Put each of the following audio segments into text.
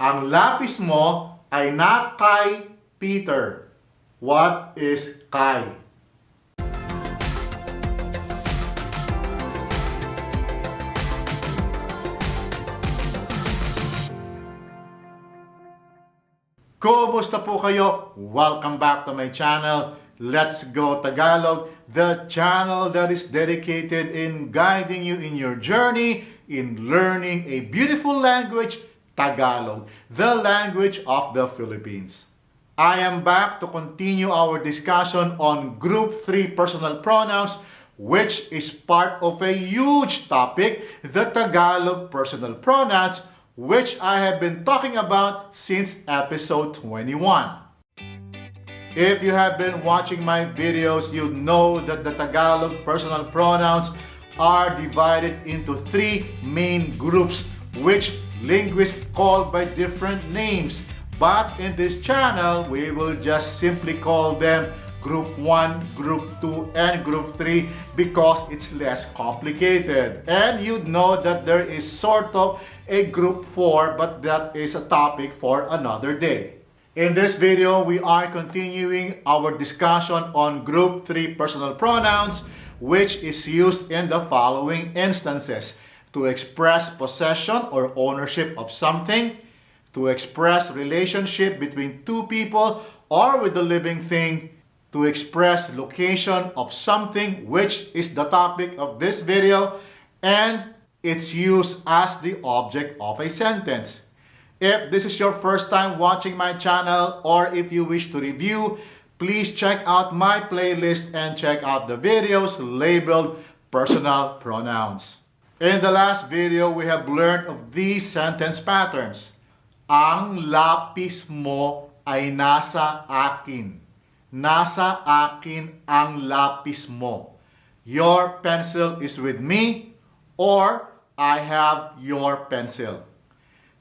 Ang lapis mo ay na kay Peter. What is kay? Kumusta po kayo? Welcome back to my channel. Let's Go Tagalog, the channel that is dedicated in guiding you in your journey in learning a beautiful language, Tagalog, the language of the Philippines. I am back to continue our discussion on Group 3 personal pronouns, which is part of a huge topic, the Tagalog personal pronouns, which I have been talking about since episode 21. If you have been watching my videos, you know that the Tagalog personal pronouns are divided into three main groups, which linguists call by different names. But in this channel, we will just simply call them Group 1, Group 2, and Group 3 because it's less complicated. And you know that there is sort of a Group 4, but that is a topic for another day. In this video, we are continuing our discussion on Group 3 personal pronouns, which is used in the following instances: to express possession or ownership of something, to express relationship between two people or with a living thing, to express location of something, which is the topic of this video, and its use as the object of a sentence. If this is your first time watching my channel, or if you wish to review, please check out my playlist and check out the videos labeled personal pronouns. In the last video, we have learned of these sentence patterns. Ang lapis mo ay nasa akin. Nasa akin ang lapis mo. Your pencil is with me, or I have your pencil.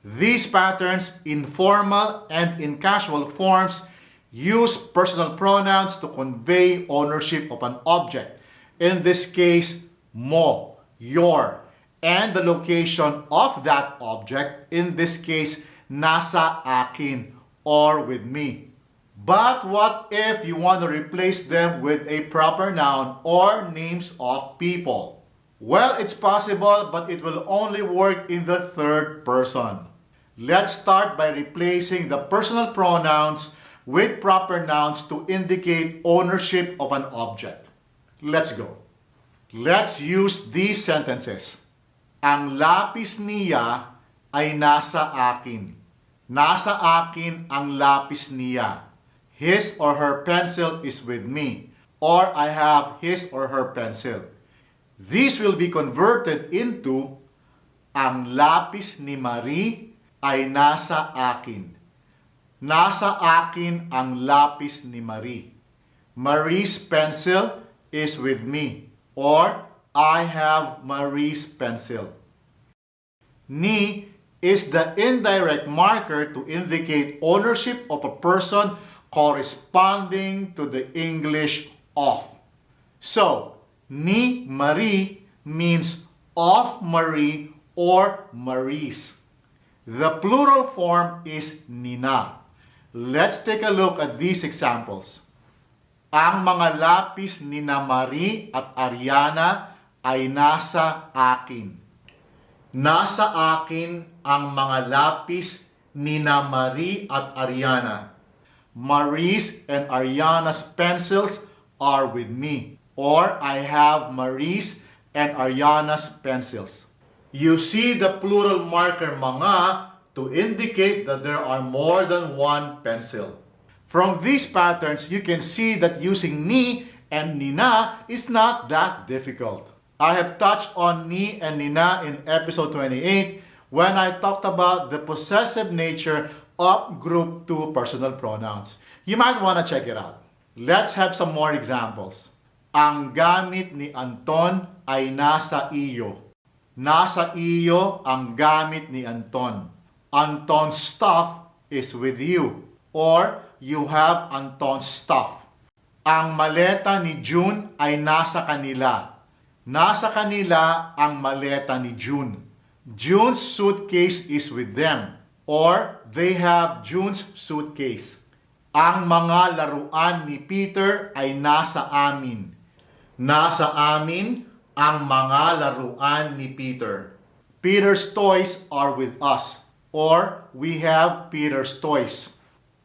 These patterns, in formal and in casual forms, use personal pronouns to convey ownership of an object. In this case, mo, your, and the location of that object, in this case, nasa akin, or with me. But what if you want to replace them with a proper noun or names of people? Well, it's possible, but it will only work in the third person. Let's start by replacing the personal pronouns with proper nouns to indicate ownership of an object. Let's go. Let's use these sentences. Ang lapis niya ay nasa akin. Nasa akin ang lapis niya. His or her pencil is with me, or I have his or her pencil. These will be converted into ang lapis ni Marie ay nasa akin. Nasa akin ang lapis ni Marie. Marie's pencil is with me, or I have Marie's pencil. Ni is the indirect marker to indicate ownership of a person corresponding to the English of. So, ni Marie means of Marie or Marie's. The plural form is nina. Let's take a look at these examples. Ang mga lapis ni na Marie at Ariana ay nasa akin. Nasa akin ang mga lapis ni na Marie at Ariana. Marie's and Ariana's pencils are with me, or I have Marie's and Ariana's pencils. You see the plural marker mga to indicate that there are more than one pencil. From these patterns, you can see that using ni and nina is not that difficult. I have touched on ni and nina in episode 28 when I talked about the possessive nature of Group 2 personal pronouns. You might want to check it out. Let's have some more examples. Ang gamit ni Anton ay nasa iyo. Nasa iyo ang gamit ni Anton. Anton's stuff is with you, or you have Anton's stuff. Ang maleta ni June ay nasa kanila. Nasa kanila ang maleta ni June. June's suitcase is with them, or they have June's suitcase. Ang mga laruan ni Peter ay nasa amin. Nasa amin ang mga laruan ni Peter. Peter's toys are with us, or we have Peter's toys.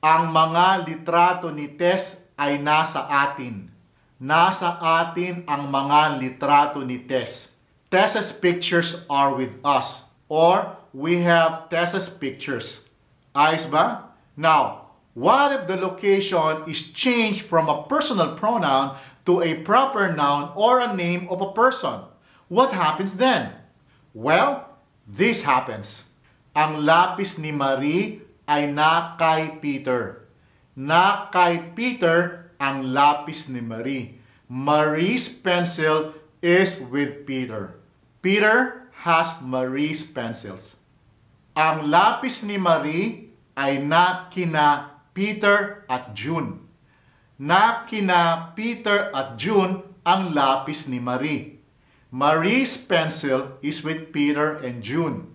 Ang mga litrato ni Tess ay nasa atin. Nasa atin ang mga litrato ni Tess. Tess's pictures are with us, or we have Tess's pictures. Ayos ba? Now, what if the location is changed from a personal pronoun to a proper noun or a name of a person? What happens then? Well, this happens. Ang lapis ni Marie ay na kay Peter. Na kay Peter ang lapis ni Marie. Marie's pencil is with Peter. Peter has Marie's pencils. Ang lapis ni Marie ay na kina Peter at June. Na kina Peter at June ang lapis ni Marie. Marie's pencil is with Peter and June.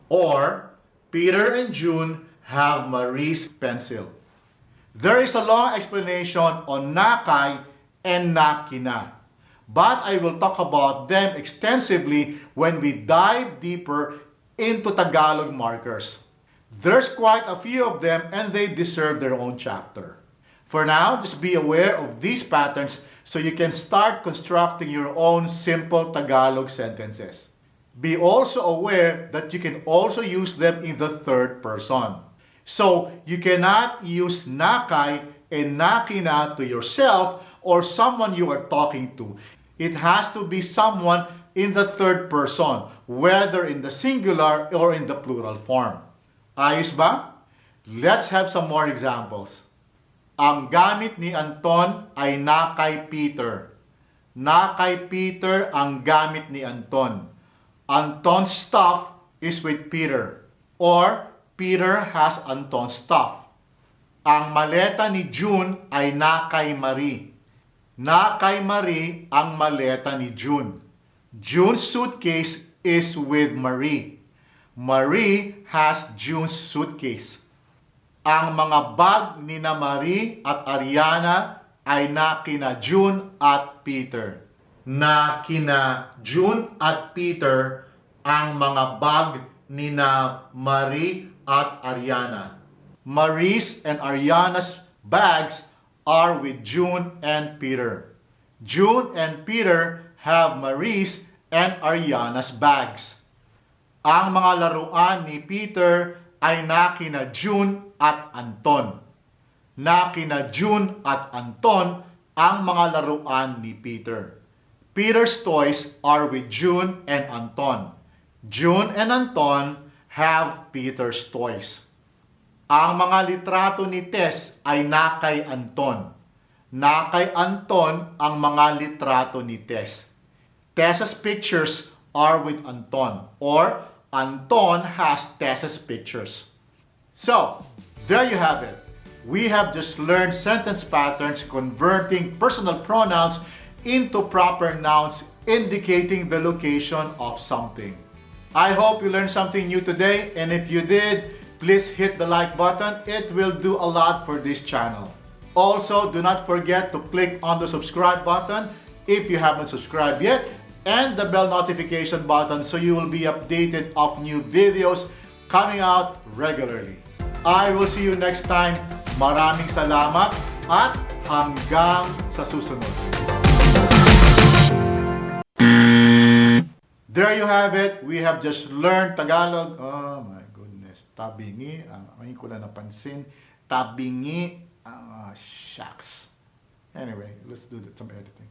Or, Peter and June have Marie's pencil. There is a long explanation on na kay and na kina, but I will talk about them extensively when we dive deeper into Tagalog markers. There's quite a few of them and they deserve their own chapter. For now, just be aware of these patterns so you can start constructing your own simple Tagalog sentences. Be also aware that you can also use them in the third person. So, you cannot use na kay and na kina to yourself or someone you are talking to. It has to be someone in the third person, whether in the singular or in the plural form. Ayos ba? Let's have some more examples. Ang gamit ni Anton ay na kay Peter. Na kay Peter ang gamit ni Anton. Anton's stuff is with Peter. Or, Peter has Anton's stuff. Ang maleta ni June ay na kay Marie. Na kay Marie ang maleta ni June. June's suitcase is with Marie. Marie has June's suitcase. Ang mga bag ni na Marie at Ariana ay na kina June at Peter. Na kina June at Peter ang mga bag ni na Marie at Ariana. Marie's and Ariana's bags are with June and Peter. June and Peter have Marie's and Ariana's bags. Ang mga laruan ni Peter ay na kina June at Anton. Na kina June at Anton ang mga laruan ni Peter. Peter's toys are with June and Anton. June and Anton have Peter's toys. Ang mga litrato ni Tess ay na kay Anton. Na kay Anton ang mga litrato ni Tess. Tess's pictures are with Anton, or Anton has Tess's pictures. So, there you have it. We have just learned sentence patterns converting personal pronouns into proper nouns indicating the location of something. I hope you learned something new today, and if you did, please hit the like button. It will do a lot for this channel. Also, do not forget to click on the subscribe button if you haven't subscribed yet, and the bell notification button so you will be updated of new videos coming out regularly. I will see you next time. Maraming salamat at hanggang sa susunod. There you have it. We have just learned Tagalog. Oh my goodness. Tabingi. Ngayon ko lang napansin. Tabingi. Shucks. Anyway, let's do some editing.